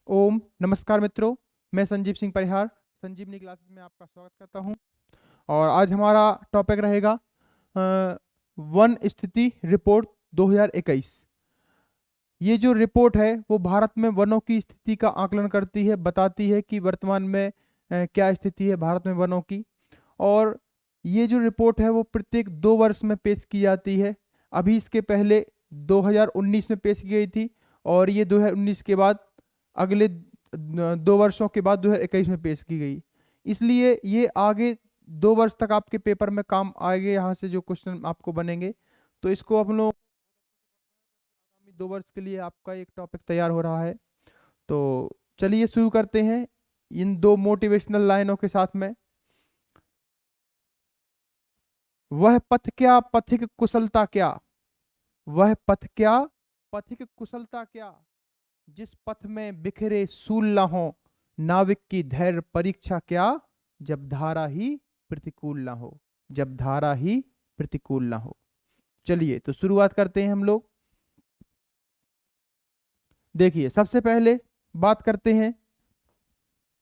ओम नमस्कार मित्रों। मैं संजीव सिंह परिहार संजीवनी क्लासेस में आपका स्वागत करता हूं। और आज हमारा टॉपिक रहेगा वन स्थिति रिपोर्ट 2021। ये जो रिपोर्ट है वो भारत में वनों की स्थिति का आकलन करती है, बताती है कि वर्तमान में क्या स्थिति है भारत में वनों की। और ये जो रिपोर्ट है वो प्रत्येक 2 वर्ष में पेश की जाती है। अभी इसके पहले 2019 में पेश की गई थी, और ये 2019 के बाद अगले 2 वर्षों के बाद 2021 में पेश की गई। इसलिए ये आगे 2 वर्ष तक आपके पेपर में काम आएंगे, यहाँ से जो क्वेश्चन आपको बनेंगे। तो इसको हम लोग आगामी 2 वर्ष के लिए आपका एक टॉपिक तैयार हो रहा है। तो चलिए शुरू करते हैं इन दो मोटिवेशनल लाइनों के साथ में। वह पथ क्या पथिक कुशलता क्या, वह पथ क्या पथिक कुशलता क्या, जिस पथ में बिखरे सूल न हो, नाविक की धैर्य परीक्षा क्या, जब धारा ही प्रतिकूल ना हो, जब धारा ही प्रतिकूल ना हो। चलिए तो शुरुआत करते हैं हम लोग। देखिए सबसे पहले बात करते हैं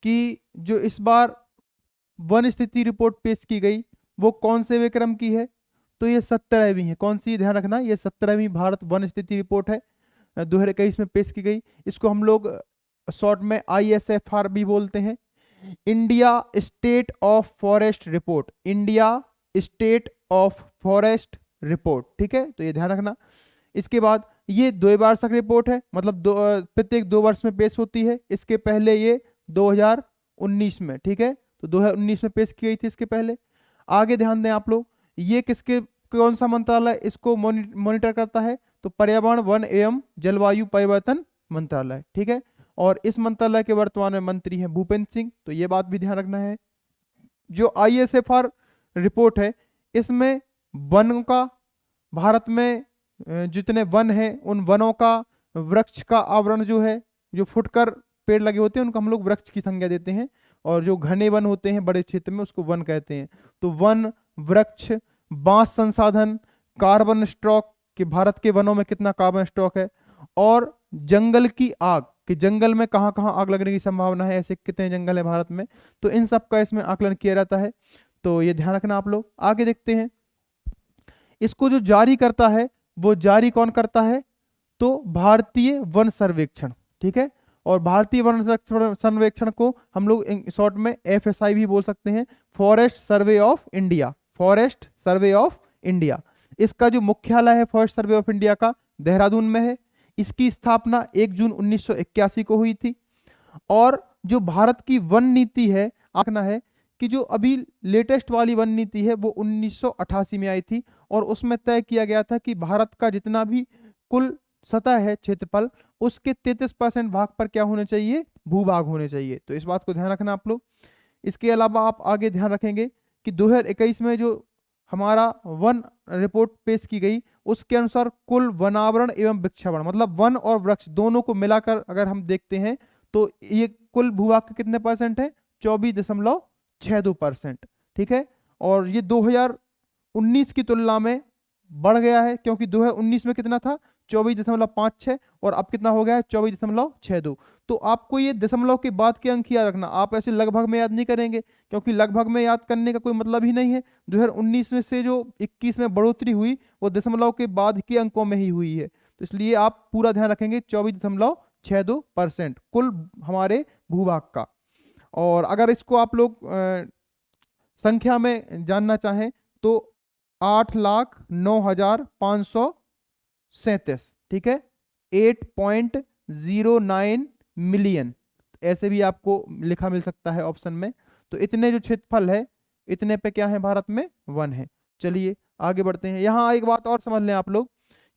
कि जो इस बार वन स्थिति रिपोर्ट पेश की गई वो कौन से विक्रम की है। तो ये 17वीं है। कौन सी, ध्यान रखना, ये 17वीं भारत वन स्थिति रिपोर्ट है, 2021 में पेश की गई। इसको हम लोग शॉर्ट में ISFR भी बोलते हैं, India state of forest report, India state of forest report. ठीक है, तो ये ध्यान रखना। इसके बाद ये द्वैवार्षिक रिपोर्ट है, मतलब प्रत्येक 2 वर्ष में पेश होती है। इसके पहले ये 2019 में, ठीक है, तो 2019 में पेश की गई थी इसके पहले। आगे ध्यान दें आप लोग, ये किसके, कौन सा मंत्रालय इसको मॉनिटर करता है, तो पर्यावरण वन एवं जलवायु परिवर्तन मंत्रालय। ठीक है, और इस मंत्रालय के वर्तमान में मंत्री हैं भूपेंद्र सिंह, तो ये बात भी ध्यान रखना है। जो ISFR रिपोर्ट है इसमें वन का, भारत में जितने वन हैं उन वनों का वृक्ष का आवरण जो है, जो फुटकर पेड़ लगे होते हैं उनको हम लोग वृक्ष की संज्ञा देते हैं, और जो घने वन होते हैं बड़े क्षेत्र में उसको वन कहते हैं। तो वन, वृक्ष, बांस संसाधन, कार्बन स्टॉक कि भारत के वनों में कितना कार्बन स्टॉक है, और जंगल की आग कि जंगल में कहाँ कहाँ आग लगने की संभावना है, ऐसे कितने जंगल है भारत में, तो इन सब का इसमें आकलन किया जाता है। तो ये ध्यान रखना आप लोग। आगे देखते हैं, इसको जो जारी करता है वो जारी कौन करता है, तो भारतीय वन सर्वेक्षण। ठीक है, और भारतीय वन सर्वेक्षण को हम लोग शॉर्ट में FSI भी बोल सकते हैं, forest survey of India, forest survey of India. इसका जो मुख्यालय है फॉरेस्ट सर्वे ऑफ इंडिया का देहरादून में है। इसकी स्थापना 1 जून 1981 को हुई थी। और जो भारत की वन नीति है, आंकना है कि जो अभी लेटेस्ट वाली वन नीति है वो 1988 में आई थी, और उसमें तय किया गया था कि भारत का जितना भी कुल सतह है, क्षेत्रफल, उसके 33% भाग पर क्या होने चाहिए, भूभाग होने चाहिए। तो इस बात को ध्यान रखना आप लोग। इसके अलावा आप आगे ध्यान रखेंगे कि 2021 में जो हमारा वन रिपोर्ट पेश की गई उसके अनुसार कुल वनावरण एवं वृक्षावरण, मतलब वन और वृक्ष दोनों को मिलाकर अगर हम देखते हैं तो ये कुल भूभाग के कितने परसेंट है, 24.62%। ठीक है, और ये 2019 की तुलना में बढ़ गया है, क्योंकि 2019 में कितना था, 24.56, और अब कितना हो गया है, 24.62। तो आपको ये दशमलव के बाद के अंक याद रखना, आप ऐसे लगभग में याद नहीं करेंगे, क्योंकि लगभग में याद करने का कोई मतलब ही नहीं है। 2019 में से जो 21 में बढ़ोतरी हुई वो दशमलव के बाद के अंकों में ही हुई है, तो इसलिए आप पूरा ध्यान रखेंगे 24.62% कुल हमारे भूभाग का। और अगर इसको आप लोग संख्या में जानना चाहें तो 8,09,537, ठीक है, 8.09 मिलियन, ऐसे भी आपको लिखा मिल सकता है ऑप्शन में। तो इतने जो क्षेत्रफल है, इतने पे क्या है भारत में वन है। चलिए आगे बढ़ते हैं। यहाँ एक बात और समझ लें आप लोग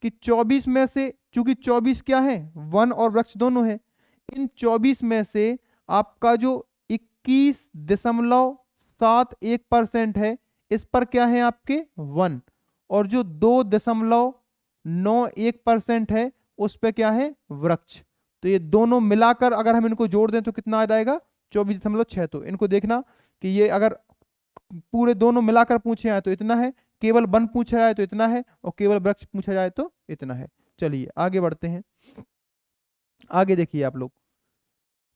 कि 24 में से, चूंकि 24 क्या है, वन और वृक्ष दोनों है, इन 24 में से आपका जो 21.71% है इस पर क्या है आपके वन, और जो 2.91% है उस पर क्या है वृक्ष। तो ये दोनों मिलाकर अगर हम इनको जोड़ दें तो कितना आ जाएगा, 24.6। तो इनको देखना कि ये अगर पूरे दोनों मिलाकर पूछे जाए तो इतना है, केवल वन पूछा जाए तो इतना है, और केवल वृक्ष पूछा जाए तो इतना है। चलिए आगे बढ़ते हैं। आगे देखिए आप लोग,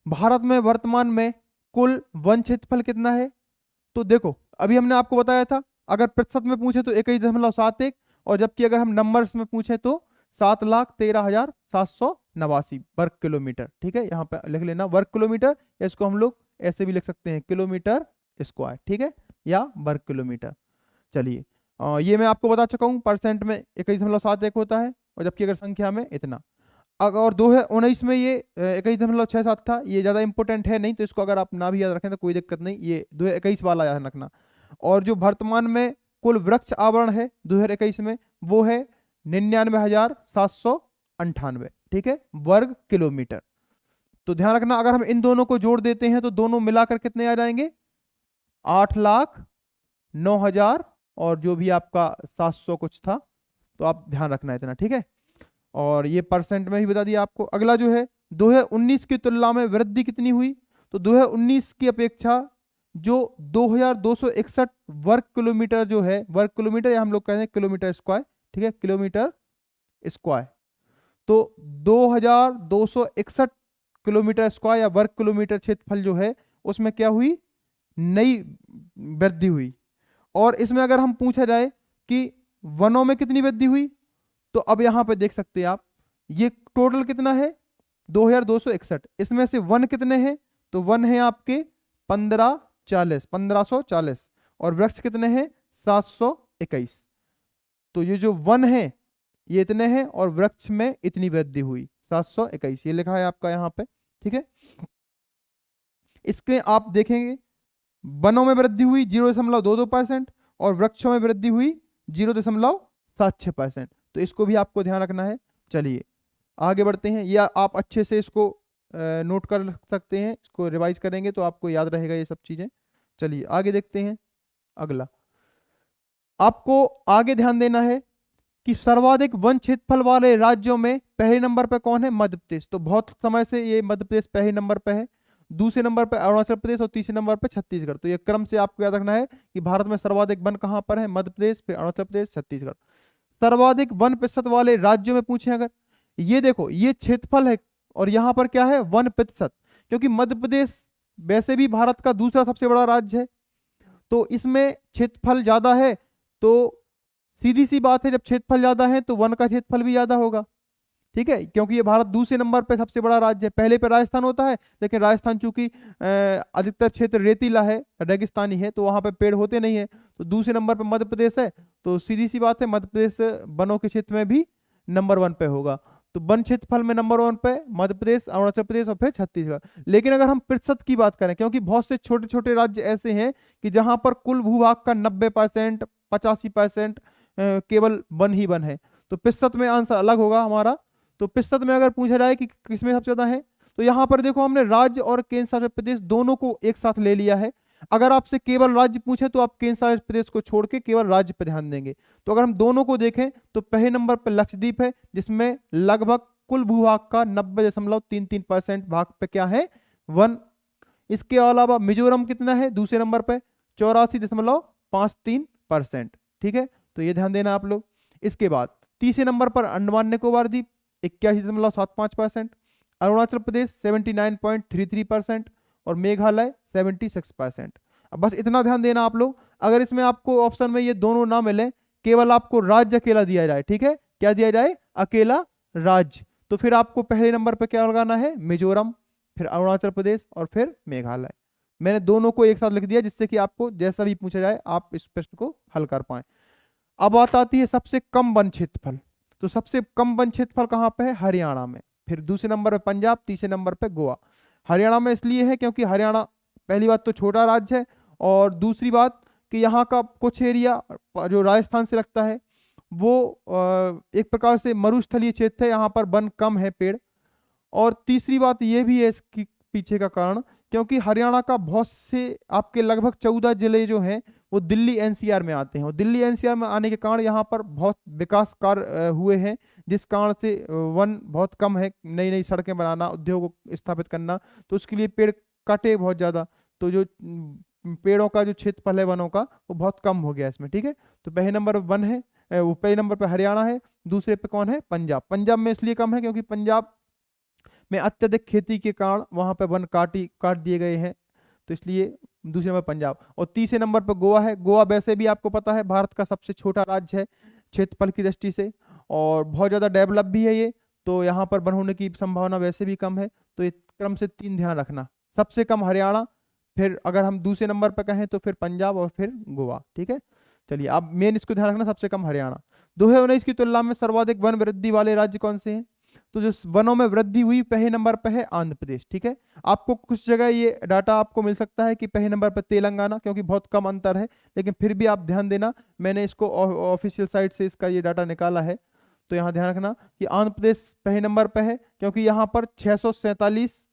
भारत में वर्तमान में कुल वन क्षेत्रफल कितना है? तो देखो अभी हमने आपको बताया था, अगर प्रतिशत में पूछे तो 21.71, और जबकि अगर हम नंबर्स में पूछे तो 7,13,789 वर्ग किलोमीटर। ठीक है, यहाँ पे लिख लेना वर्ग किलोमीटर, या इसको हम लोग ऐसे भी लिख सकते हैं किलोमीटर स्क्वायर, ठीक है, या वर्ग किलोमीटर। चलिए ये मैं आपको बता चुका हूँ, परसेंट में 21.71 होता है, और जबकि अगर संख्या में इतना। अगर और 2019 में ये 21.67 था, ये ज़्यादा इंपॉर्टेंट है नहीं, तो इसको अगर आप ना भी याद रखें तो कोई दिक्कत नहीं, ये 2021 वाला याद रखना। और जो वर्तमान में कुल वृक्ष आवरण है 2021 में, वो है 99,798, ठीक है, वर्ग किलोमीटर। तो ध्यान रखना, अगर हम इन दोनों को जोड़ देते हैं तो दोनों मिलाकर कितने आ जाएंगे? 8,09,000 और जो भी आपका 700 कुछ था, तो आप ध्यान रखना इतना, ठीक है। और ये परसेंट में ही बता दिया आपको। अगला जो है 2019 की तुलना में वृद्धि कितनी हुई? तो 2019 की अपेक्षा जो 2,261 वर्ग किलोमीटर जो है, वर्ग किलोमीटर या हम लोग कहते हैं किलोमीटर स्क्वायर, ठीक है, किलोमीटर स्क्वायर, तो 2,261 किलोमीटर स्क्वायर या वर्ग किलोमीटर क्षेत्रफल जो है उसमें क्या हुई? नई वृद्धि हुई। और इसमें अगर हम पूछा जाए कि वनों में कितनी वृद्धि हुई, तो अब यहां पे देख सकते हैं आप, ये टोटल कितना है? 2,261। इसमें से वन कितने हैं? तो वन है आपके 1540, और वृक्ष कितने हैं? 721। तो ये जो वन है ये इतने हैं, और वृक्ष में इतनी वृद्धि हुई 721, ये लिखा है आपका यहाँ पे, ठीक है। इसके आप देखेंगे वनों में वृद्धि हुई 0.22%, और वृक्षों में वृद्धि हुई 0.76%। तो इसको भी आपको ध्यान रखना है। चलिए आगे बढ़ते हैं, या आप अच्छे से इसको नोट कर सकते हैं, इसको रिवाइज करेंगे तो आपको याद रहेगा ये सब चीजें। चलिए आगे देखते हैं। अगला आपको आगे ध्यान देना है कि सर्वाधिक वन क्षेत्रफल वाले राज्यों में पहले नंबर पर कौन है? मध्य प्रदेश। तो बहुत समय से ये मध्य प्रदेश पहले नंबर पर है, दूसरे नंबर पर अरुणाचल प्रदेश, और तीसरे नंबर पर छत्तीसगढ़। तो ये क्रम से आपको याद रखना है कि भारत में सर्वाधिक वन कहां पर है? मध्य प्रदेश, फिर अरुणाचल प्रदेश, छत्तीसगढ़। सर्वाधिक वन प्रतिशत वाले राज्यों में पूछे अगर, ये देखो ये क्षेत्रफल है, और यहां पर क्या है? 1%, क्योंकि मध्य प्रदेश वैसे भी भारत का दूसरा सबसे बड़ा राज्य है, तो इसमें क्षेत्रफल ज्यादा है, तो सीधी सी बात है जब क्षेत्रफल ज्यादा है तो वन का क्षेत्रफल भी ज्यादा होगा, ठीक है, क्योंकि ये भारत दूसरे नंबर पे सबसे बड़ा राज्य है। पहले पे राजस्थान होता है, लेकिन राजस्थान चूंकि अधिकतर क्षेत्र रेतीला है, रेगिस्तानी है, तो वहां पे पेड़ होते नहीं है। तो दूसरे नंबर पे मध्य प्रदेश है, तो सीधी सी बात है मध्य प्रदेश वनों के क्षेत्र में भी नंबर 1 पे होगा। तो वन क्षेत्रफल में नंबर 1 पे मध्य प्रदेश, अरुणाचल प्रदेश और फिर छत्तीसगढ़। लेकिन अगर हम प्रतिशत की बात करें, क्योंकि बहुत से छोटे छोटे राज्य ऐसे हैं कि जहां पर कुल भूभाग का 90%, 85% केवल वन ही वन है, तो प्रतिशत में आंसर अलग होगा हमारा। तो प्रतिशत में अगर पूछा जाए कि किसमें सबसे ज्यादा है, तो यहाँ पर देखो हमने राज्य और केंद्र शासित प्रदेश दोनों को एक साथ ले लिया है। अगर आपसे केवल राज्य पूछे तो आप केंद्र शासित प्रदेश को छोड़ के केवल राज्य पर ध्यान देंगे। तो अगर हम दोनों को देखें तो पहले नंबर पर लक्षद्वीप है, जिसमें लगभग कुल भूभाग का 90.33% भाग पे क्या है? वन। इसके अलावा मिजोरम कितना है दूसरे नंबर पे? 84.53%, ठीक है, तो ये ध्यान देना आप लोग। इसके बाद तीसरे नंबर पर अंडमान निकोबार द्वीप 81.75%, अरुणाचल प्रदेश 79.33% और मेघालय 76%। अब बस इतना ध्यान देना आप लोग। अगर इसमें आपको ऑप्शन में ये दोनों ना मिले, केवल आपको राज्य अकेला दिया जाए, ठीक है, क्या दिया जाए? अकेला राज्य, तो फिर आपको पहले नंबर पर क्या लगाना है? मिजोरम, फिर अरुणाचल प्रदेश और फिर मेघालय। मैंने दोनों को एक साथ लिख दिया जिससे कि आपको जैसा भी पूछा जाए आप इस प्रश्न को हल कर पाए। अब बात आती है सबसे कम वन क्षेत्रफल। तो सबसे कम वन क्षेत्रफल कहाँ पे है? हरियाणा में। फिर दूसरे नंबर पे पंजाब, तीसरे नंबर पे गोवा। हरियाणा में इसलिए है क्योंकि हरियाणा पहली बात तो छोटा राज्य है, और दूसरी बात कि यहाँ का कुछ एरिया जो राजस्थान से लगता है वो एक प्रकार से मरुस्थलीय क्षेत्र है, यहाँ पर वन कम है, पेड़। और तीसरी बात ये भी है इसकी पीछे का कारण, क्योंकि हरियाणा का बहुत से आपके लगभग 14 जिले जो हैं वो दिल्ली एनसीआर में आते हैं, और दिल्ली एनसीआर में आने के कारण यहाँ पर बहुत विकास कार्य हुए हैं, जिस कारण से वन बहुत कम है। नई नई सड़कें बनाना, उद्योग स्थापित करना, तो उसके लिए पेड़ काटे बहुत ज़्यादा, तो जो पेड़ों का जो क्षेत्रफल है वनों का वो बहुत कम हो गया इसमें, ठीक है। तो पहले नंबर वन है, वो पहले नंबर पर हरियाणा है, दूसरे पे कौन है? पंजाब। पंजाब में इसलिए कम है क्योंकि पंजाब में अत्यधिक खेती के कारण वहां पे वन काट दिए गए हैं, तो इसलिए दूसरे नंबर पंजाब। और तीसरे नंबर पर गोवा है। गोवा वैसे भी आपको पता है भारत का सबसे छोटा राज्य है क्षेत्रफल की दृष्टि से, और बहुत ज़्यादा डेवलप भी है ये, तो यहाँ पर वन होने की संभावना वैसे भी कम है। तो ये क्रम से 3 ध्यान रखना, सबसे कम हरियाणा, फिर अगर हम दूसरे नंबर पर कहें तो फिर पंजाब और फिर गोवा। ठीक है, चलिए अब मेन इसको ध्यान रखना, सबसे कम हरियाणा। 2019 की तुलना में सर्वाधिक वन वृद्धि वाले राज्य कौन से हैं? तो जो वनों में वृद्धि हुई पहले नंबर पर है आंध्र प्रदेश। ठीक है, आपको कुछ जगह ये डाटा आपको मिल सकता है कि पहले नंबर पर तेलंगाना, क्योंकि बहुत कम अंतर है, लेकिन फिर भी आप ध्यान देना, मैंने इसको ऑफिशियल साइट से इसका ये डाटा निकाला है, तो यहाँ ध्यान रखना कि आंध्र प्रदेश पहले नंबर पर है, क्योंकि यहाँ पर 647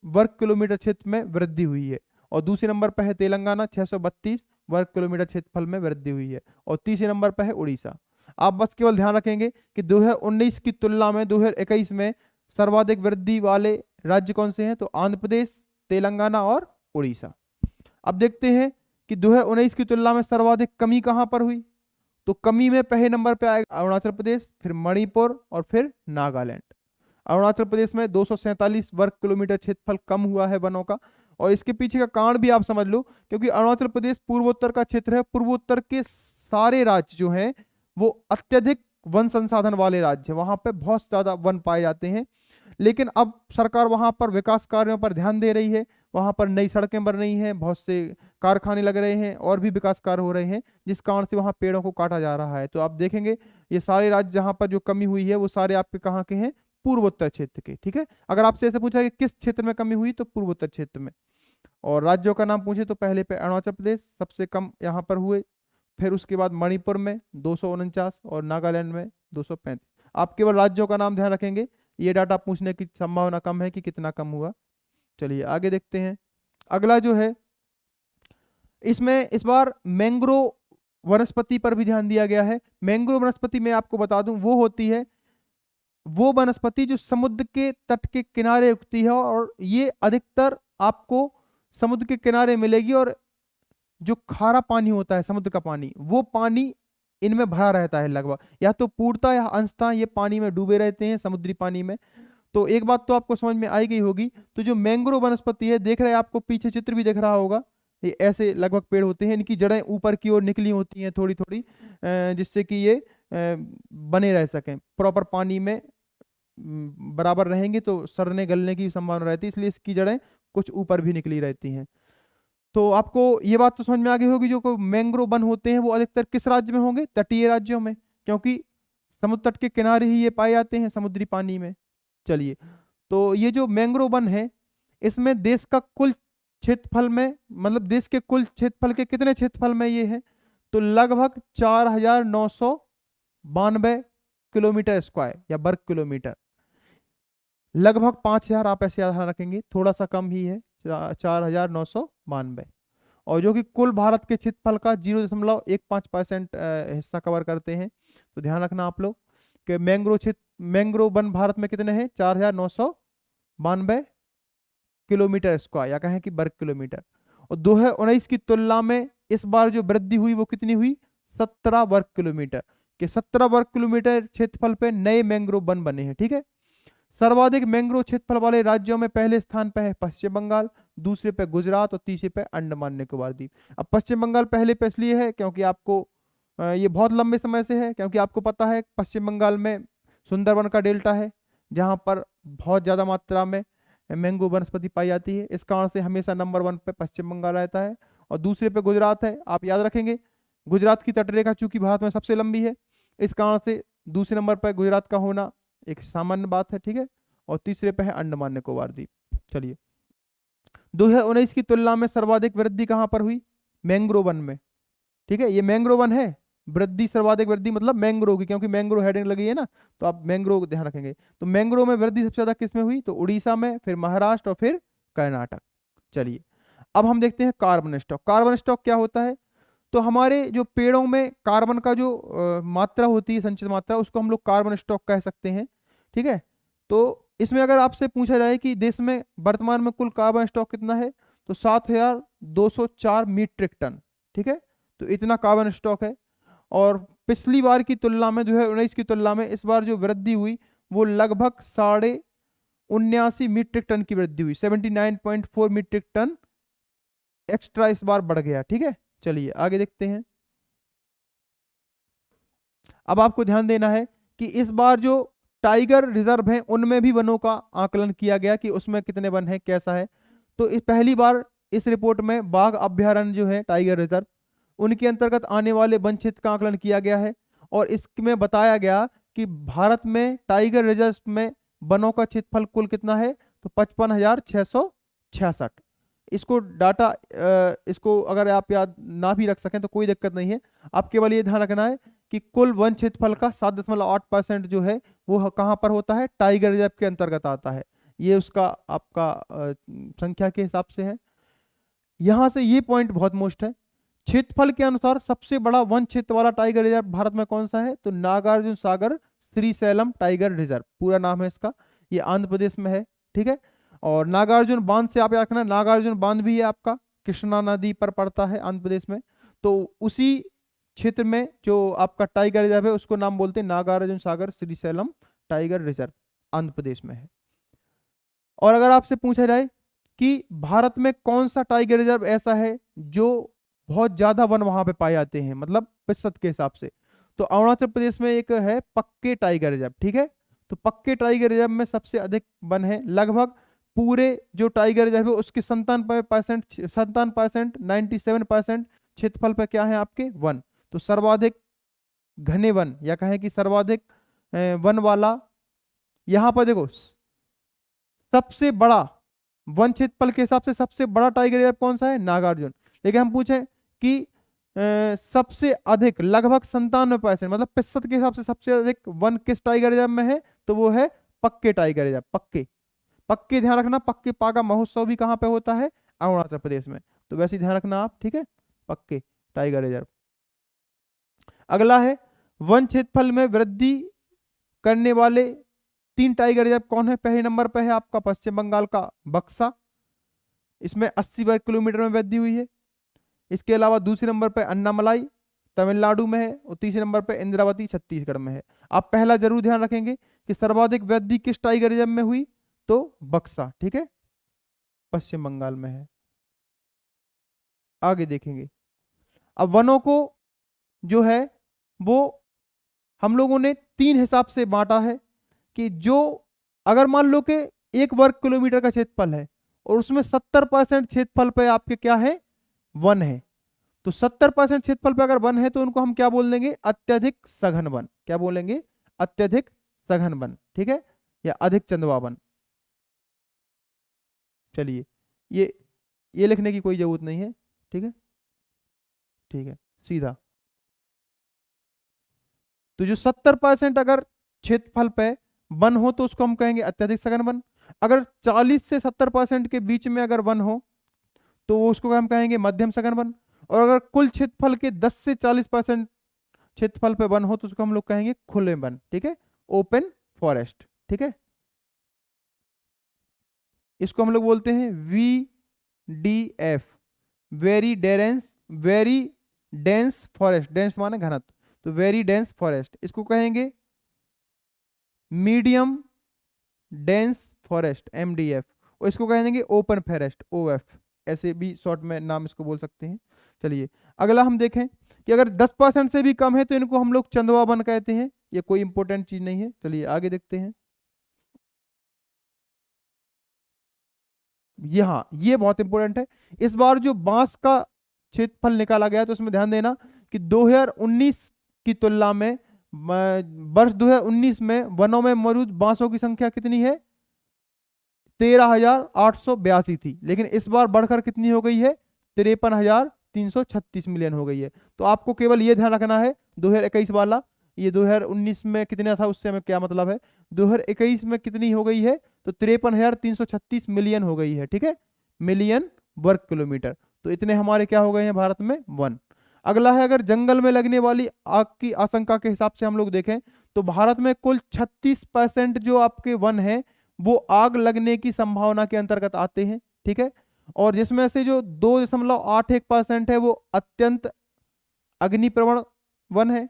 वर्ग किलोमीटर क्षेत्र में वृद्धि हुई है। और दूसरे नंबर पर है तेलंगाना, 632 वर्ग किलोमीटर क्षेत्रफल में वृद्धि हुई है। और तीसरे नंबर पर है उड़ीसा। आप बस केवल ध्यान रखेंगे कि 2019 की तुलना में 2021 में सर्वाधिक वृद्धि वाले राज्य कौन से हैं? तो आंध्र प्रदेश, तेलंगाना और उड़ीसा। अब देखते हैं कि 2019 की तुलना में सर्वाधिक कमी कहां पर हुई? तो कमी में पहले नंबर पे आएगा अरुणाचल प्रदेश, फिर मणिपुर और फिर नागालैंड। अरुणाचल प्रदेश में 247 वर्ग किलोमीटर क्षेत्रफल कम हुआ है वनों का, और इसके पीछे का कारण भी आप समझ लो, क्योंकि अरुणाचल प्रदेश पूर्वोत्तर का क्षेत्र है। पूर्वोत्तर के सारे राज्य जो हैं वो अत्यधिक वन संसाधन वाले राज्य हैं, वहां पे बहुत ज्यादा वन पाए जाते हैं। लेकिन अब सरकार वहां पर विकास कार्यों पर ध्यान दे रही है, वहां पर नई सड़कें बन रही हैं, बहुत से कारखाने लग रहे हैं और भी विकास कार्य हो रहे हैं, जिस कारण से वहां पेड़ों को काटा जा रहा है। तो आप देखेंगे ये सारे राज्य जहां पर जो कमी हुई है वो सारे आपके कहाँ के हैं? पूर्वोत्तर क्षेत्र के। ठीक है, अगर आपसे ऐसे पूछा कि किस क्षेत्र में कमी हुई, तो पूर्वोत्तर क्षेत्र में। और राज्यों का नाम पूछे तो पहले पे अरुणाचल प्रदेश सबसे कम यहाँ पर हुए, फिर उसके बाद मणिपुर में 249 और नागालैंड में 235। आप केवल राज्यों का नाम ध्यान रखेंगे, ये डाटा पूछने की संभावना कम है कि कितना कम हुआ। चलिए आगे देखते हैं। अगला जो है, इसमें इस बार मैंग्रोव वनस्पति पर भी ध्यान दिया गया है। मैंग्रोव वनस्पति में आपको बता दूं वो होती है वो वनस्पति जो समुद्र के तट के किनारे उगती है, और ये अधिकतर आपको समुद्र के किनारे मिलेगी, और जो खारा पानी होता है समुद्र का पानी, वो पानी इनमें भरा रहता है लगभग, या तो पूर्णतः या अंशतः ये पानी में डूबे रहते हैं, समुद्री पानी में। तो एक बात तो आपको समझ में आई गई होगी। तो जो मैंग्रोव वनस्पति है, देख रहे हैं आपको पीछे चित्र भी दिख रहा होगा, ये ऐसे लगभग पेड़ होते हैं, इनकी जड़ें ऊपर की ओर निकली होती हैं थोड़ी थोड़ी, जिससे कि ये बने रह सकें, प्रॉपर पानी में बराबर रहेंगे तो सड़ने गलने की संभावना रहती है, इसलिए इसकी जड़ें कुछ ऊपर भी निकली रहती हैं। तो आपको ये बात तो समझ में आ गई होगी, जो मैंग्रोव वन होते हैं वो अधिकतर किस राज्य में होंगे? तटीय राज्यों में, क्योंकि समुद्र तट के किनारे ही ये पाए जाते हैं समुद्री पानी में। चलिए, तो ये जो मैंग्रोव वन है, इसमें देश का कुल क्षेत्रफल में, मतलब देश के कुल क्षेत्रफल के कितने क्षेत्रफल में ये है? तो लगभग 4992 किलोमीटर स्क्वायर या वर्ग किलोमीटर, लगभग 5000, आप ऐसे ध्यान रखेंगे, थोड़ा सा कम ही है, 4992, और जो कि कुल भारत के क्षेत्रफल का 0.15% हिस्सा कवर करते हैं। तो ध्यान रखना आप लोग कि मैंग्रोव वन भारत में कितने हैं? 4992 किलोमीटर स्क्वायर, या कहें कि वर्ग किलोमीटर। और 2019 की तुलना में इस बार जो वृद्धि हुई वो कितनी हुई? 17 वर्ग किलोमीटर के 17 वर्ग किलोमीटर क्षेत्रफल पे नए मैंग्रोव वन बने हैं। ठीक है, सर्वाधिक मैंग्रोव क्षेत्रफल वाले राज्यों में पहले स्थान पर है पश्चिम बंगाल, दूसरे पे गुजरात और तीसरे पे अंडमान निकोबार द्वीप। अब पश्चिम बंगाल पहले पे इसलिए है क्योंकि आपको ये बहुत लंबे समय से है, क्योंकि आपको पता है पश्चिम बंगाल में सुंदरवन का डेल्टा है, जहां पर बहुत ज्यादा मात्रा में मैंगो वनस्पति पाई जाती है। इस कारण से हमेशा नंबर 1 पे पश्चिम बंगाल रहता है, और दूसरे पे गुजरात है। आप याद रखेंगे गुजरात की तटरेखा चूंकि भारत में सबसे लंबी है, इस कारण से दूसरे नंबर पर गुजरात का होना एक सामान्य बात है। ठीक है, और तीसरे पे है अंडमान निकोबार द्वीप। चलिए, 2019 की तुलना में सर्वाधिक वृद्धि कहां पर हुई? मैंग्रोव वन में। ठीक है, ये मैंग्रोव वन है, वृद्धि सर्वाधिक वृद्धि मतलब मैंग्रोव की, क्योंकि मैंग्रोव हेडिंग लगी है ना, तो आप मैंग्रोव ध्यान रखेंगे। तो मैंग्रोव में वृद्धि सबसे ज्यादा किस में हुई? तो उड़ीसा में, फिर महाराष्ट्र और फिर कर्नाटक। चलिए, अब हम देखते हैं कार्बन स्टॉक। कार्बन स्टॉक क्या होता है? तो हमारे जो पेड़ों में कार्बन का जो मात्रा होती है, संचित मात्रा, उसको हम लोग कार्बन स्टॉक कह सकते हैं। ठीक है, तो इसमें अगर आपसे पूछा जाए कि देश में वर्तमान में कुल कार्बन स्टॉक कितना है, तो 7204 मीट्रिक टन। ठीक है, तो इतना कार्बन स्टॉक है। और पिछली बार की तुलना में 2019 की तुलना में इस बार जो वृद्धि हुई वो लगभग 79.5 मीट्रिक टन की वृद्धि हुई, 79.4 मीट्रिक टन एक्स्ट्रा इस बार बढ़ गया। ठीक है, चलिए आगे देखते हैं। अब आपको ध्यान देना है कि इस बार जो टाइगर रिजर्व है उनमें भी वनों का आकलन किया गया कि उसमें कितने वन है, कैसा है। तो इस पहली बार इस रिपोर्ट में बाघ अभ्यारण्य जो है टाइगर रिजर्व, उनके अंतर्गत आने वाले वन क्षेत्र का आकलन किया गया है। और इसमें बताया गया कि भारत में टाइगर रिजर्व में वनों का क्षेत्रफल कुल कितना है, तो 55,666। इसको डाटा इसको अगर आप याद ना भी रख सकें तो कोई दिक्कत नहीं है, आप केवल ये ध्यान रखना है कि कुल वन क्षेत्रफल का 7.8% जो है वो कहाँ पर होता है, टाइगर रिजर्व के अंतर्गत आता है। ये उसका आपका संख्या के हिसाब से है। यहां से ये पॉइंट बहुत मोस्ट है, क्षेत्रफल के अनुसार सबसे बड़ा वन क्षेत्र वाला टाइगर रिजर्व भारत में कौन सा है, तो नागार्जुन सागर श्रीशैलम टाइगर रिजर्व, पूरा नाम है इसका, ये आंध्र प्रदेश में है। ठीक है, और नागार्जुन बांध से आप याद रखना, नागार्जुन बांध भी है आपका कृष्णा नदी पर पड़ता है आंध्र प्रदेश में। तो उसी क्षेत्र में जो आपका टाइगर रिजर्व है उसको नाम बोलते हैं नागार्जुन सागर श्रीशैलम टाइगर रिजर्व, आंध्र प्रदेश में है। और अगर आपसे पूछा जाए कि भारत में कौन सा टाइगर रिजर्व ऐसा है जो बहुत ज्यादा वन वहां पे पाए जाते हैं, मतलब प्रतिशत के हिसाब से, तो अरुणाचल प्रदेश में एक है पक्के टाइगर रिजर्व। ठीक है, तो पक्के टाइगर रिजर्व में सबसे अधिक वन है, लगभग पूरे जो टाइगर रिजर्व है उसके 97% क्षेत्रफल पर क्या है आपके वन। तो सर्वाधिक घने वन या कहें कि सर्वाधिक वन वाला, यहां पर देखो सबसे बड़ा वन क्षेत्रफल के हिसाब से सबसे बड़ा टाइगर रिजर्व कौन सा है, नागार्जुन। लेकिन हम पूछें कि सबसे अधिक लगभग 97%, मतलब प्रतिशत के हिसाब से सबसे अधिक वन किस टाइगर रिजर्व में है, तो वो है पक्के टाइगर रिजर्व। पक्के पक्के ध्यान रखना, पक्के पाका महोत्सव भी कहाँ पे होता है, अरुणाचल प्रदेश में, तो वैसे ध्यान रखना आप। ठीक है, पक्के टाइगर रिजर्व। अगला है वन क्षेत्रफल में वृद्धि करने वाले 3 टाइगर रिजर्व कौन है। पहले नंबर पर है आपका पश्चिम बंगाल का बक्सा, इसमें 80 वर्ग किलोमीटर में वृद्धि हुई है। इसके अलावा दूसरे नंबर पर अन्नामलाई तमिलनाडु में है, और तीसरे नंबर पर इंद्रावती छत्तीसगढ़ में है। आप पहला जरूर ध्यान रखेंगे कि सर्वाधिक वृद्धि किस टाइगर रिजर्व में हुई, तो बक्सा। ठीक है, पश्चिम बंगाल में है। आगे देखेंगे, अब वनों को जो है वो हम लोगों ने 3 हिसाब से बांटा है कि जो अगर मान लो कि 1 वर्ग किलोमीटर का क्षेत्रफल है और उसमें 70% क्षेत्रफल पे आपके क्या है, वन है, तो 70% क्षेत्रफल पे अगर वन है तो उनको हम क्या बोल देंगे, अत्यधिक सघन वन। क्या बोलेंगे, अत्यधिक सघन वन। ठीक है, या अधिक चंदवा वन। चलिए ये लिखने की कोई जरूरत नहीं है। ठीक है, ठीक है, सीधा। तो जो 70% अगर क्षेत्रफल पे वन हो तो उसको हम कहेंगे अत्यधिक सघन वन। अगर 40 से 70% के बीच में अगर वन हो तो उसको हम कहेंगे मध्यम सघन वन। और अगर कुल क्षेत्रफल के 10 से 40% क्षेत्रफल पे वन हो तो उसको हम लोग कहेंगे खुले वन। ठीक है, ओपन फॉरेस्ट। ठीक है, इसको हम लोग बोलते हैं VDF, very dense forest. Dense माने घनत्व, तो वेरी डेंस फॉरेस्ट। इसको कहेंगे मीडियम डेंस फॉरेस्ट MDF, और इसको कहेंगे ओपन फॉरेस्ट OF, ऐसे भी शॉर्ट में नाम इसको बोल सकते हैं। चलिए अगला हम देखें कि अगर 10% से भी कम है तो इनको हम लोग चंदवा वन कहते हैं। ये कोई इंपॉर्टेंट चीज नहीं है। चलिए आगे देखते हैं। यहाँ ये बहुत इंपॉर्टेंट है, इस बार जो बांस का क्षेत्रफल निकाला गया तो उसमें ध्यान देना कि 2019 की तुलना में वर्ष 2019 में वनों में मौजूद बांसों की संख्या कितनी है, 13,882 थी, लेकिन इस बार बढ़कर कितनी हो गई है, 53,336 मिलियन हो गई है। तो आपको केवल ये ध्यान रखना है 2021 वाला, ये 2019 में कितना था उससे हमें क्या मतलब है, 2021 में कितनी हो गई है, तो 53,336 मिलियन हो गई है। ठीक है, मिलियन वर्ग किलोमीटर। तो इतने हमारे क्या हो गए हैं भारत में वन। अगला है अगर जंगल में लगने वाली आग की आशंका के हिसाब से हम लोग देखें तो भारत में कुल 36% जो आपके वन है वो आग लगने की संभावना के अंतर्गत आते हैं। ठीक है, और जिसमें से जो 2.81% है वो अत्यंत अग्निप्रवण वन है,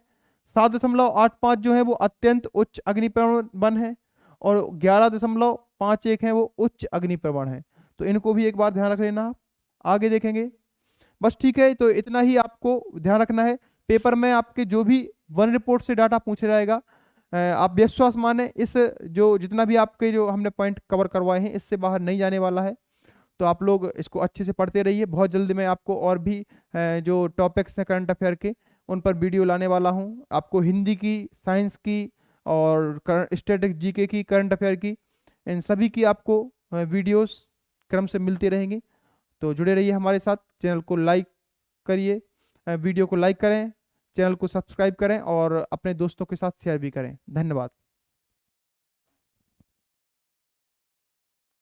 7.85 जो है वो अत्यंत उच्च अग्निप्रवण वन है, और 11.51 है वो उच्च अग्नि प्रवण है। तो इनको भी एक बार ध्यान रख लेना आप। आगे देखेंगे। बस ठीक है, तो इतना ही आपको ध्यान रखना है। पेपर में आपके जो भी वन रिपोर्ट से डाटा पूछा जाएगा, आप विश्वास माने इस जो जितना भी आपके जो हमने पॉइंट कवर करवाए हैं इससे बाहर नहीं जाने वाला है। तो आप लोग इसको अच्छे से पढ़ते रहिए। बहुत जल्दी मैं आपको और भी जो टॉपिक्स हैं करंट अफेयर के उन पर वीडियो लाने वाला हूँ। आपको हिंदी की, साइंस की और स्टैटिक जीके की, करंट अफेयर की, इन सभी की आपको वीडियोस क्रम से मिलती रहेंगी। तो जुड़े रहिए हमारे साथ। चैनल को लाइक करिए, वीडियो को लाइक करें, चैनल को सब्सक्राइब करें और अपने दोस्तों के साथ शेयर भी करें। धन्यवाद।